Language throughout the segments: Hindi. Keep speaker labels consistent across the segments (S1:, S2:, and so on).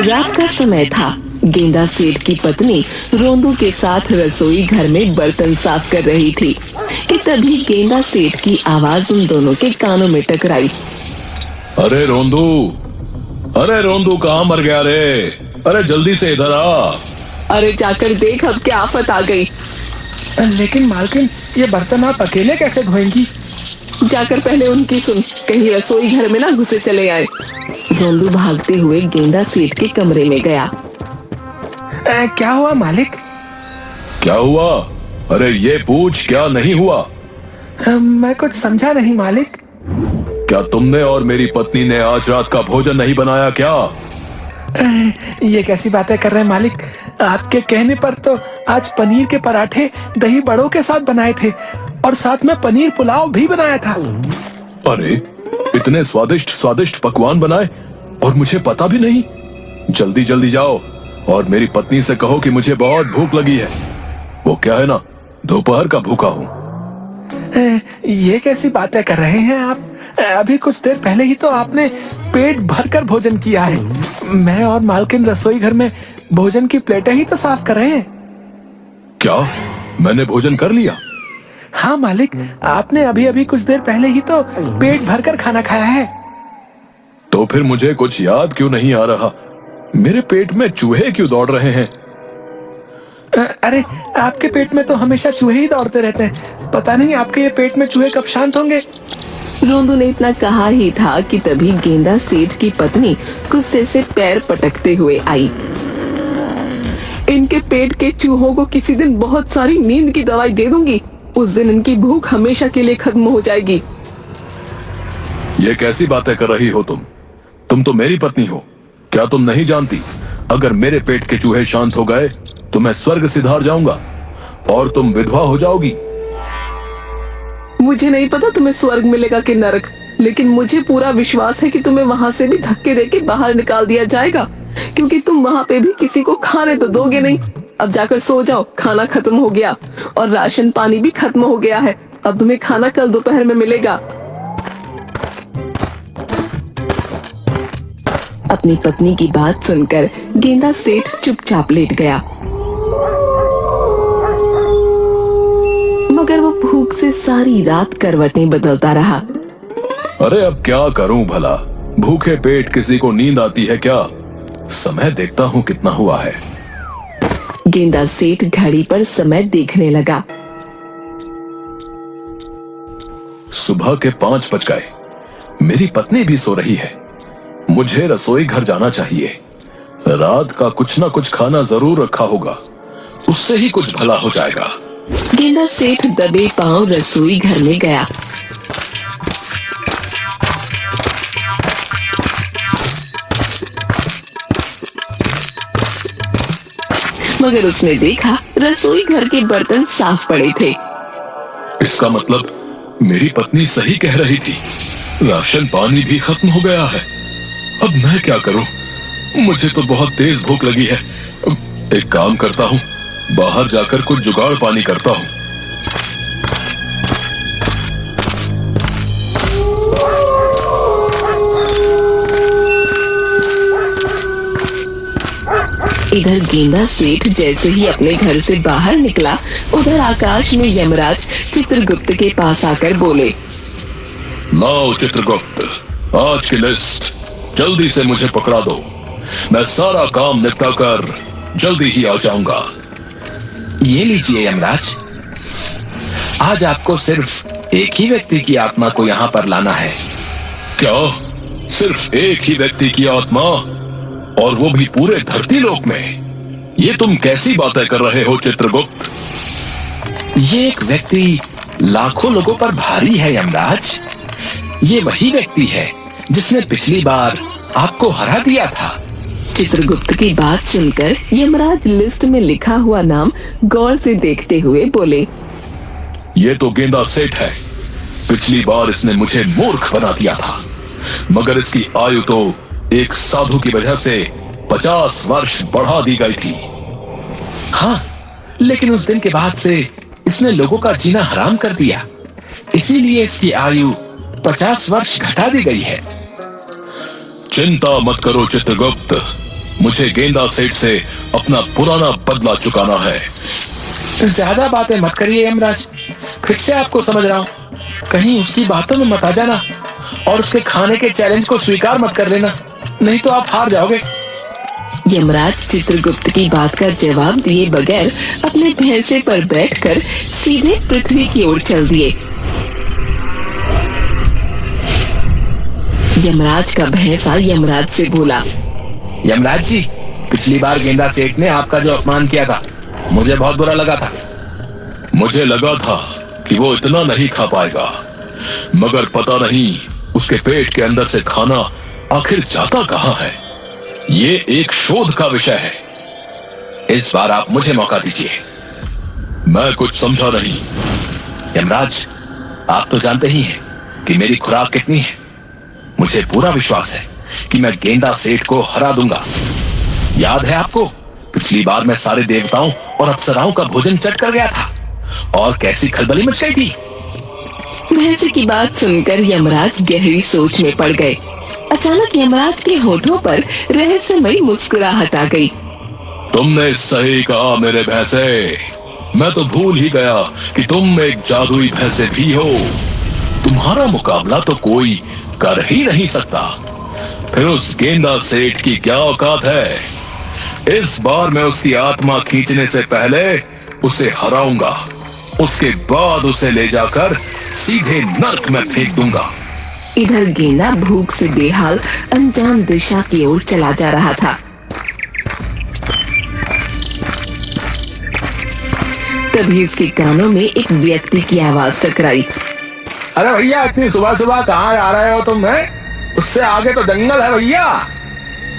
S1: रात का समय था। गेंदा सेठ की पत्नी रोंदू के साथ रसोई घर में बर्तन साफ कर रही थी कि तभी गेंदा सेठ की आवाज उन दोनों के कानों में टकराई।
S2: अरे रोंदू, अरे रोंदू कहाँ मर गया रे? अरे जल्दी से इधर आ।
S1: अरे जाकर देख, अब क्या आफत आ गई।
S3: लेकिन मालकिन, ये बर्तन आप अकेले कैसे धोएंगी?
S1: जाकर पहले उनकी सुन, कहीं रसोई घर में ना घुसे चले आए। रोंदू भागते हुए गेंदा सेठ के कमरे में गया।
S3: क्या हुआ मालिक?
S2: क्या हुआ? अरे ये पूछ, क्या नहीं हुआ?
S3: मैं कुछ समझा नहीं मालिक।
S2: क्या तुमने और मेरी पत्नी ने आज रात का भोजन नहीं बनाया क्या?
S3: ये कैसी बातें कर रहे हैं मालिक? आपके कहने पर तो आज पनीर के पराठे दही बड़ों के साथ बनाए थे और साथ में पनीर पुलाव भी बनाया था।
S2: अरे इतने स्वादिष्ट स्वादिष्ट पकवान बनाए और मुझे पता भी नहीं। जल्दी जल्दी जाओ और मेरी पत्नी से कहो कि मुझे बहुत भूख लगी है। वो क्या है ना, दोपहर का भूखा हूँ।
S3: ये कैसी बातें कर रहे हैं आप? अभी कुछ देर पहले ही तो आपने पेट भरकर भोजन किया है। मैं और मालकिन रसोई घर में भोजन की प्लेटें ही तो साफ कर रहे हैं।
S2: क्या मैंने भोजन कर लिया?
S3: हाँ मालिक, आपने अभी अभी कुछ देर पहले ही तो पेट भरकर खाना खाया है।
S2: तो फिर मुझे कुछ याद क्यों नहीं आ रहा? मेरे पेट में चूहे क्यों दौड़ रहे हैं?
S3: अरे आपके पेट में तो हमेशा चूहे ही दौड़ते रहते हैं। पता नहीं आपके ये पेट में चूहे कब शांत होंगे।
S1: रोंदू ने इतना कहा ही था कि तभी गेंदा सेठ की पत्नी गुस्से से पैर पटकते हुए आई। इनके पेट के चूहों को किसी दिन बहुत सारी नींद की दवाई दे दूंगी। उस दिन इनकी भूख हमेशा के लिए खत्म हो जाएगी।
S2: ये कैसी बातें कर रही हो तुम? तुम तो मेरी पत्नी हो। क्या तुम नहीं जानती, अगर मेरे पेट के चूहे शांत हो गए तो मैं स्वर्ग सिधार जाऊंगा और तुम विधवा हो जाओगी।
S1: मुझे नहीं पता तुम्हें स्वर्ग मिलेगा कि नरक, लेकिन मुझे पूरा विश्वास है कि तुम्हें वहाँ से भी धक्के देके बाहर निकाल दिया जाएगा, क्योंकि तुम वहाँ पे भी किसी को खाने तो दोगे नहीं। अब जाकर सो जाओ, खाना खत्म हो गया और राशन पानी भी खत्म हो गया है। अब तुम्हें खाना कल दोपहर में मिलेगा। अपनी पत्नी की बात सुनकर गेंदा सेठ चुपचाप लेट गया, मगर वो भूख से सारी रात करवटें बदलता रहा।
S2: अरे अब क्या करूं भला? भूखे पेट किसी को नींद आती है क्या? समय देखता हूं कितना हुआ है।
S1: गेंदा सेठ घड़ी पर समय देखने लगा।
S2: सुबह के 5 बज गए। मेरी पत्नी भी सो रही है। मुझे रसोई घर जाना चाहिए। रात का कुछ ना कुछ खाना जरूर रखा होगा, उससे ही कुछ भला हो जाएगा।
S1: गेंदा सेठ दबे पांव रसोई घर में गया। मगर उसने देखा रसोई घर के बर्तन साफ पड़े थे।
S2: इसका मतलब मेरी पत्नी सही कह रही थी, राशन पानी भी खत्म हो गया है। अब मैं क्या करूं? मुझे तो बहुत तेज भूख लगी है। एक काम करता हूं, बाहर जाकर कुछ जुगाड़ पानी करता हूं।
S1: इधर गेंदा सेठ जैसे ही अपने घर से बाहर निकला, उधर आकाश में यमराज चित्रगुप्त के पास आकर बोले,
S2: लाओ चित्रगुप्त, आज की लिस्ट जल्दी से मुझे पकड़ा दो। मैं सारा काम निपटा कर जल्दी ही आ जाऊंगा।
S4: ये लीजिए यमराज, आज आपको सिर्फ एक ही व्यक्ति की आत्मा को यहाँ पर लाना है।
S2: क्या सिर्फ एक ही व्यक्ति की आत्मा, और वो भी पूरे धरती लोक में? ये तुम कैसी बातें कर रहे हो चित्रगुप्त?
S4: ये एक व्यक्ति लाखों लोगों पर भारी है यमराज। ये वही व्यक्ति है जिसने पिछली बार आपको हरा दिया था।
S1: चित्रगुप्त की बात सुनकर यमराज लिस्ट में लिखा हुआ नाम गौर से देखते हुए बोले,
S2: ये तो गेंदा सेठ है। पिछली बार इसने मुझे मूर्ख बना दिया था, मगर इसकी आयु तो एक साधु की वजह से 50 वर्ष बढ़ा दी गई थी।
S4: हाँ, लेकिन उस दिन के बाद से इसने लोगों का जीना हराम कर दिया। इसीलिए इसकी आयु 50 वर्ष घटा दी गई है।
S2: चिंता मत करो चित्रगुप्त, मुझे गेंदा सेठ से अपना पुराना बदला चुकाना है।
S4: ज्यादा बातें मत करिए यमराज, फिर से आपको समझ रहा हूँ, कहीं उसकी बातों में मत आ जाना और उसके खाने के चैलेंज को स्वीकार मत कर लेना, नहीं तो आप हार जाओगे।
S1: यमराज चित्रगुप्त की बात का जवाब दिए बगैर अपने भैंसे पर बैठकर सीधे पृथ्वी की ओर चल दिए। यमराज का भैंसा यमराज से बोला,
S4: यमराज जी, पिछली बार गेंदा सेठ ने आपका जो अपमान किया था, मुझे बहुत बुरा लगा था।
S2: मुझे लगा था कि वो इतना नहीं खा पाएगा, मगर पता नहीं उसके पेट के अंदर से खाना आखिर जाता कहां है। ये एक शोध का विषय है।
S4: इस बार आप मुझे मौका दीजिए।
S2: मैं कुछ समझा नहीं।
S4: यमराज, आप तो जानते ही हैं कि मेरी खुराक कितनी है। मुझे पूरा विश्वास है कि मैं गेंदा सेठ को हरा दूंगा। याद है आपको, पिछली बार मैं सारे देवताओं और अप्सराओं का भोजन चट कर गया था और कैसी खलबली मच गई थी।
S1: भैंसे की बात सुनकर यमराज गहरी सोच में पड़ गए। अचानक यमराज के होठों पर रहस्यमयी मुस्कुराहट आ गई।
S2: तुमने सही कहा मेरे भैंसे, मैं तो भूल ही गया कि तुम एक जादुई भैंसे भी हो। तुम्हारा मुकाबला तो कोई कर ही नहीं सकता। फिर उस गेंदा सेठ की क्या औकात है। इस बार मैं उसकी आत्मा खींचने से पहले उसे हराऊंगा, उसके बाद उसे ले जाकर सीधे नर्क में फेंक दूंगा।
S1: इधर गेंदा भूख से बेहाल अनजान दिशा की ओर चला जा रहा था। तभी उसके कानों में एक व्यक्ति की आवाज टकराई।
S3: अरे भैया, इतनी सुबह सुबह कहाँ जा रहे हो तुम? हैं? उससे आगे तो जंगल है भैया।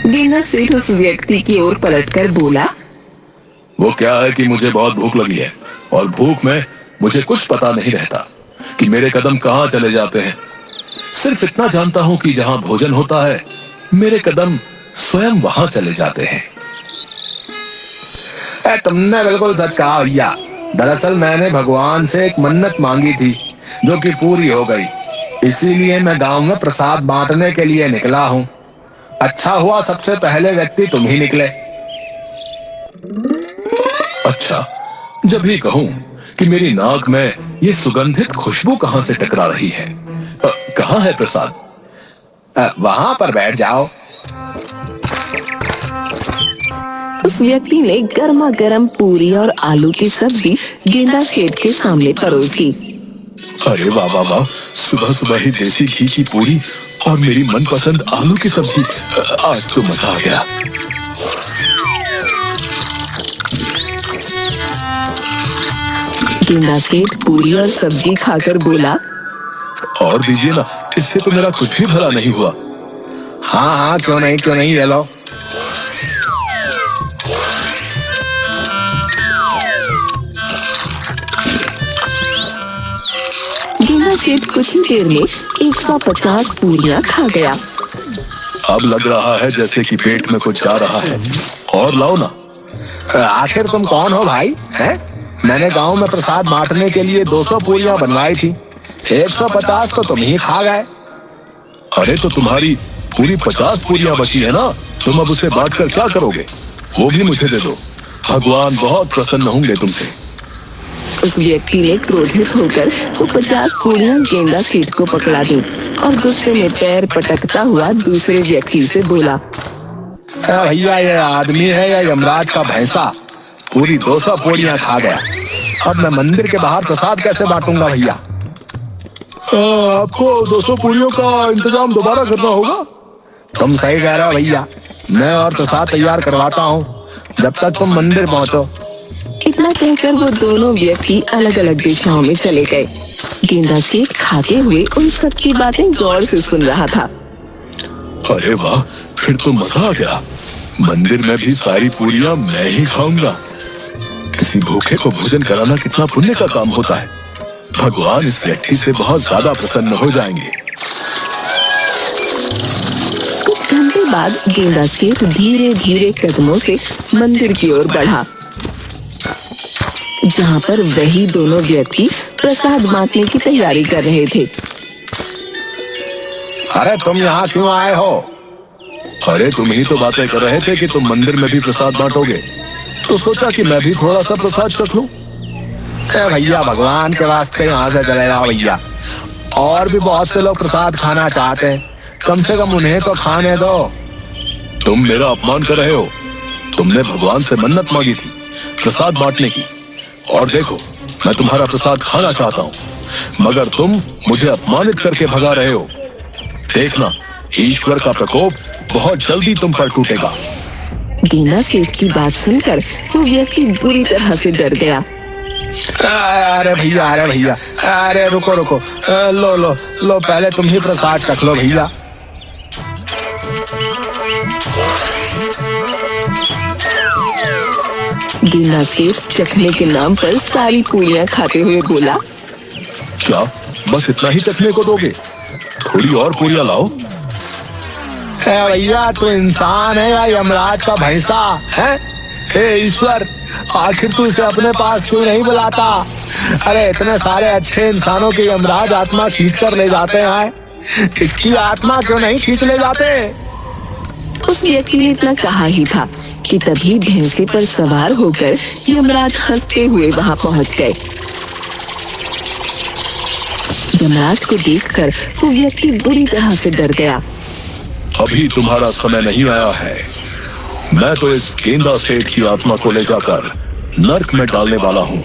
S1: गेंदा सेठ उस व्यक्ति की ओर पलटकर बोला,
S2: वो क्या है कि मुझे बहुत भूख लगी है और भूख में मुझे कुछ पता नहीं रहता कि मेरे कदम कहाँ चले जाते हैं। सिर्फ इतना जानता हूँ कि जहाँ भोजन होता है मेरे कदम स्वयं वहां चले जाते हैं।
S3: तुमने बिल्कुल सच कहा भैया। दरअसल मैंने भगवान से एक मन्नत मांगी थी जो कि पूरी हो गई, इसीलिए मैं गांव में प्रसाद बांटने के लिए निकला हूँ। अच्छा हुआ सबसे पहले व्यक्ति तुम ही निकले।
S2: अच्छा, जब भी कहूँ कि मेरी नाक में ये सुगंधित खुशबू कहाँ से टकरा रही है। कहाँ है प्रसाद?
S3: वहां पर बैठ जाओ।
S1: उस व्यक्ति ने गर्मा गर्म पूरी और आलू की सब्जी गेंदा सेठ के सामने परोस दी।
S2: अरे वाह वाह वाह, सुबह सुबह ही देसी घी की पूरी और मेरी मनपसंद आलू की सब्जी। आज तो मजा आ गया।
S1: गेंदा सेठ पूरी और सब्जी खाकर बोला,
S2: और दीजिए ना, इससे तो मेरा कुछ भी भला नहीं हुआ।
S3: हाँ हाँ, क्यों नहीं, ले लो।
S1: गेंदा सेठ कुछ ही देर में 150 पूरियां खा गया।
S2: अब लग रहा है जैसे कि पेट में कुछ जा रहा है। और लाओ ना।
S3: आखिर तुम कौन हो भाई? हैं? मैंने गांव में प्रसाद बांटने के लिए 200 पूरियां बनवाई थी, 150 तो तुम ही खा गए।
S2: अरे तो तुम्हारी पूरी 50 पूरियां बची है ना, तुम अब उसे बांटकर क्या करोगे? वो भी मुझे दे दो, भगवान बहुत प्रसन्न होंगे तुमसे।
S1: उस व्यक्ति ने क्रोधित होकर वो 50 पूरियां गेंदा सेठ को पकड़ा दी और गुस्से में पैर पटकता हुआ दूसरे व्यक्ति से बोला,
S3: भैया, ये आदमी है या यमराज का भैंसा? पूरी 200 पूरियां खा गया। अब मैं मंदिर के बाहर प्रसाद कैसे बांटूंगा भैया?
S2: आपको 200 पूरियों का इंतजाम दोबारा करना होगा।
S3: तुम सही कह रहे हो भैया, मैं और प्रसाद तैयार करवाता हूँ जब तक तुम मंदिर पहुँचो।
S1: इतना कहकर वो दोनों व्यक्ति अलग अलग दिशाओं में चले गए। गेंदा सेठ खाते हुए उन सब की बातें गौर से सुन रहा था।
S2: अरे वाह, फिर तो मजा आ गया। मंदिर में भी सारी पूरियां मैं ही खाऊंगा। किसी भूखे को भोजन कराना कितना पुण्य का काम होता है। भगवान इस व्यक्ति से बहुत ज्यादा प्रसन्न हो जाएंगे।
S1: कुछ घंटे बाद गेंदा सेठ धीरे धीरे कदमों से मंदिर की ओर बढ़ा, जहाँ पर वही दोनों व्यक्ति प्रसाद बांटने की तैयारी कर रहे थे।
S4: अरे तुम यहाँ क्यों आए हो? अरे तुम ही तो बातें कर रहे थे कि तुम मंदिर में भी प्रसाद बांटोगे, तो सोचा कि मैं भी थोड़ा सा प्रसाद चख लूं। भैया भगवान के वास्ते यहाँ से चले जाओ भैया। और भी बहुत से लोग प्रसाद खाना चाहते हैं, कम से कम उन्हें तो खाने दो। तुम मेरा अपमान कर रहे हो। तुमने भगवान से मन्नत मांगी थी प्रसाद बांटने की, और देखो मैं तुम्हारा प्रसाद खाना चाहता हूँ, मगर तुम मुझे अपमानित करके भगा रहे हो। देखना, ईश्वर का प्रकोप बहुत जल्दी तुम पर टूटेगा।
S1: गेंदा सेठ की बात सुनकर वो व्यक्ति बुरी तरह से डर गया।
S3: अरे भैया, अरे रुको रुको, लो लो लो, पहले तुम ही प्रसाद चख लो भैया।
S1: गेंदा सेठ चखने के नाम पर सारी पूरियां खाते हुए बोला,
S4: क्या बस इतना ही चखने को दोगे? थोड़ी और पूरियां लाओ।
S3: भैया तू इंसान है या यमराज का भैंसा है? हे ईश्वर, आखिर तू इसे अपने पास क्यों नहीं बुलाता? अरे इतने सारे अच्छे इंसानों की यमराज आत्मा खींच कर ले जाते हैं, इसकी आत्मा क्यों नहीं खींच ले जाते?
S1: उस व्यक्ति ने इतना कहा ही था कि तभी भैंसे पर सवार होकर यमराज हंसते हुए वहां पहुंच गए। यमराज को देखकर वो व्यक्ति बुरी तरह से डर गया।
S4: अभी तुम्हारा समय नहीं आया है। मैं तो इस गेंदा सेठ की आत्मा को ले जाकर नर्क में डालने वाला हूँ।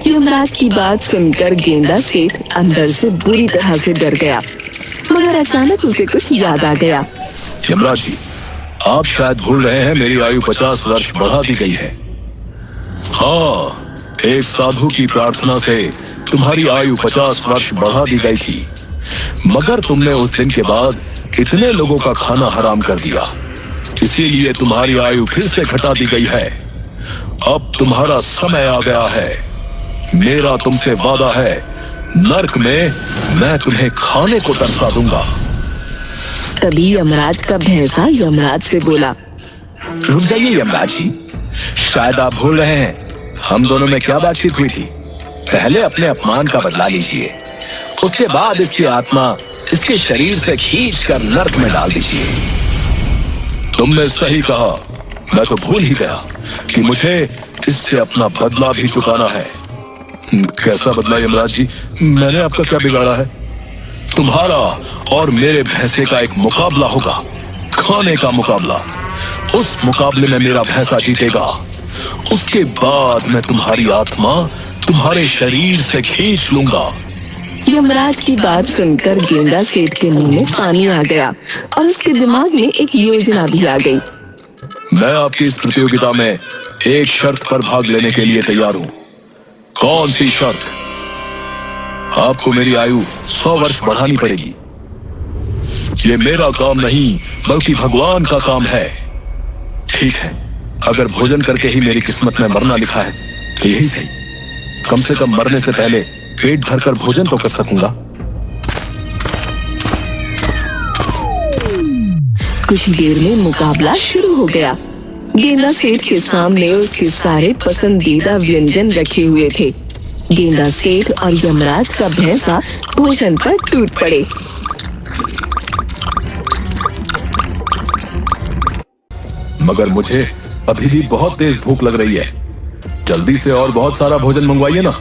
S1: यमराज की बात सुनकर गेंदा सेठ अंदर से बुरी तरह से डर गया, मगर अचानक उसे कुछ याद आ गया।
S4: यमराज जी, आप शायद भूल रहे हैं मेरी आयु 50 वर्ष बढ़ा दी गई है। हाँ, एक साधु की प्रार्थना से तुम्हारी आयु 50 वर्ष बढ़ा दी गई थी, मगर तुमने उस दिन के बाद इतने लोगों का खाना हराम कर दिया, इसीलिए तुम्हारी आयु फिर से घटा दी गई है। अब तुम्हारा समय आ गया है। मेरा तुमसे वादा है, नर्क में मैं तुम्हें खाने को तरसा दूंगा।
S1: तभी यमराज का भैंसा यमराज से बोला,
S4: रुक जाइए यमराज जी, शायद आप भूल रहे हैं हम दोनों में क्या बातचीत हुई थी। पहले अपने अपमान का बदला लीजिए, उसके बाद इसकी आत्मा इसके शरीर से खींचकर नर्क में डाल दीजिए। तुमने सही कहा, मैं तो भूल ही गया कि मुझे इससे अपना बदला भी चुकाना है। कैसा बदला यमराज जी? मैंने आपका क्या बिगाड़ा है? तुम्हारा और मेरे भैंसे का एक मुकाबला होगा, खाने का मुकाबला। उस मुकाबले में मेरा भैंसा जीतेगा, उसके बाद मैं तुम्हारी आत्मा तुम्हारे शरीर से खींच लूंगा।
S1: यमराज की बात सुनकर गेंदा सेठ के मुंह में पानी आ गया और उसके दिमाग में एक योजना भी आ गई।
S4: मैं आपकी इस प्रतियोगिता में एक शर्त पर भाग लेने के लिए तैयार हूँ। कौन सी शर्त? आपको मेरी आयु 100 वर्ष बढ़ानी पड़ेगी। ये मेरा काम नहीं बल्कि भगवान का काम है। ठीक है, अगर भोजन करके ही मेरी किस्मत में मरना लिखा है तो यही सही। कम से कम मरने से पहले पेट भरकर भोजन तो कर सकूंगा।
S1: कुछ ही देर में मुकाबला शुरू हो गया। गेंदा सेठ के सामने उसके सारे पसंदीदा व्यंजन रखे हुए थे। गेंदा सेठ और यमराज का भैंसा भोजन पर टूट पड़े।
S4: मगर मुझे अभी भी बहुत तेज भूख लग रही है। जल्दी से और बहुत सारा भोजन मंगवाइए ना,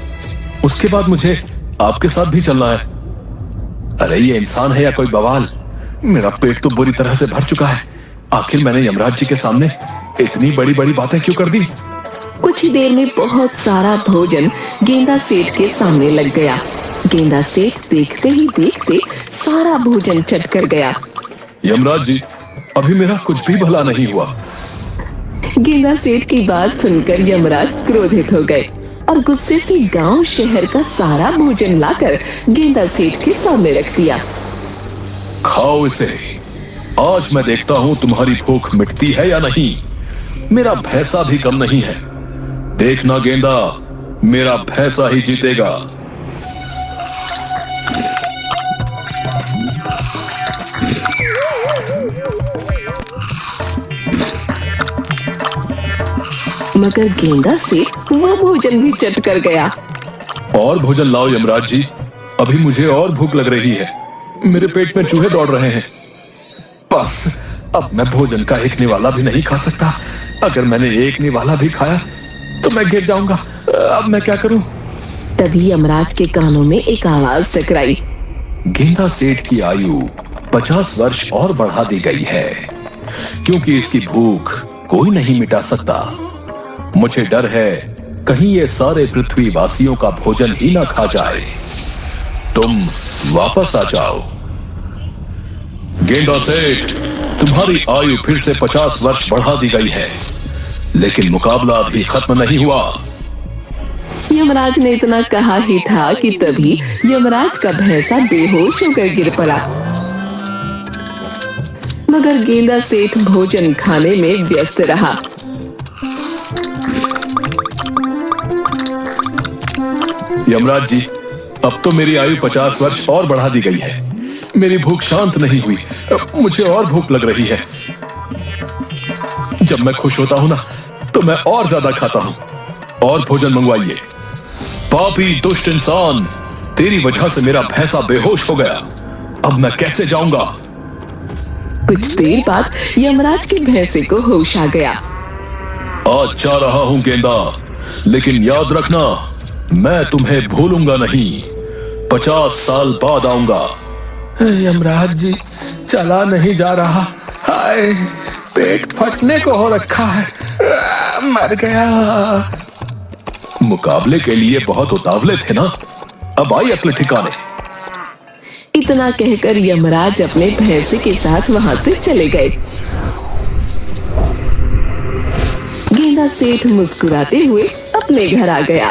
S4: उसके बाद मुझे आपके साथ भी चलना है। अरे ये इंसान है या कोई बवाल? मेरा पेट तो बुरी तरह से भर चुका है। आखिर मैंने यमराज जी के सामने इतनी बड़ी बड़ी बातें क्यों कर दी?
S1: कुछ ही देर में बहुत सारा भोजन गेंदा सेठ के सामने लग गया। गेंदा सेठ देखते ही देखते सारा भोजन चट कर गया।
S4: यमराज जी, अभी मेरा कुछ भी भला नहीं हुआ।
S1: गेंदा सेठ की बात सुनकर यमराज क्रोधित हो गए और गुस्से से गांव शहर का सारा भोजन लाकर गेंदा सेठ के सामने रख दिया।
S4: खाओ इसे, आज मैं देखता हूँ तुम्हारी भूख मिटती है या नहीं। मेरा भैंसा भी कम नहीं है। देखना गेंदा, मेरा भैंसा ही जीतेगा।
S1: मगर गेंदा सेठ वो भोजन भी चट कर गया।
S2: और भोजन लाओ यमराज जी, अभी मुझे और भूख लग रही है। मेरे पेट में चूहे दौड़ रहे हैं। बस अब मैं भोजन का एक निवाला भी नहीं खा सकता। अगर मैंने एक निवाला भी खाया तो मैं गिर जाऊंगा। अब मैं क्या करूं?
S1: तभी यमराज के कानों में एक आवाज टकराई।
S4: गेंदा सेठ की आयु 50 वर्ष और बढ़ा दी गई है, क्योंकि इसकी भूख कोई नहीं मिटा सकता। मुझे डर है कहीं ये सारे पृथ्वी वासियों का भोजन ही ना खा जाए। तुम वापस आ जाओ। गेंदा सेठ, तुम्हारी आयु फिर से 50 वर्ष बढ़ा दी गई है, लेकिन मुकाबला अभी खत्म नहीं हुआ।
S1: यमराज ने इतना कहा ही था कि तभी यमराज का भैंसा बेहोश होकर गिर पड़ा। मगर गेंदा सेठ भोजन खाने में व्यस्त रहा।
S2: यमराज जी, अब तो मेरी आयु 50 वर्ष और बढ़ा दी गई है। मेरी भूख शांत नहीं हुई। मुझे और भूख लग रही है। जब मैं खुश होता हूं ना, तो मैं और ज्यादा खाता हूं। और भोजन मंगवाइए। पापी दुष्ट इंसान, तेरी वजह से मेरा भैंसा बेहोश हो गया। अब मैं कैसे जाऊंगा?
S1: कुछ देर बाद यमराज के भैंसे को होश आ गया।
S2: आज जा रहा हूं गेंदा, लेकिन याद रखना, मैं तुम्हें भूलूंगा नहीं। 50 साल बाद आऊंगा।
S3: यमराज जी, चला नहीं जा रहा। हाय, पेट फटने को हो रखा है। मर गया।
S2: मुकाबले के लिए बहुत उतावले थे ना, अब आई अक्ल ठिकाने।
S1: इतना कहकर यमराज अपने भैंसे के साथ वहां से चले गए। गेंदा सेठ मुस्कुराते हुए अपने घर आ गया।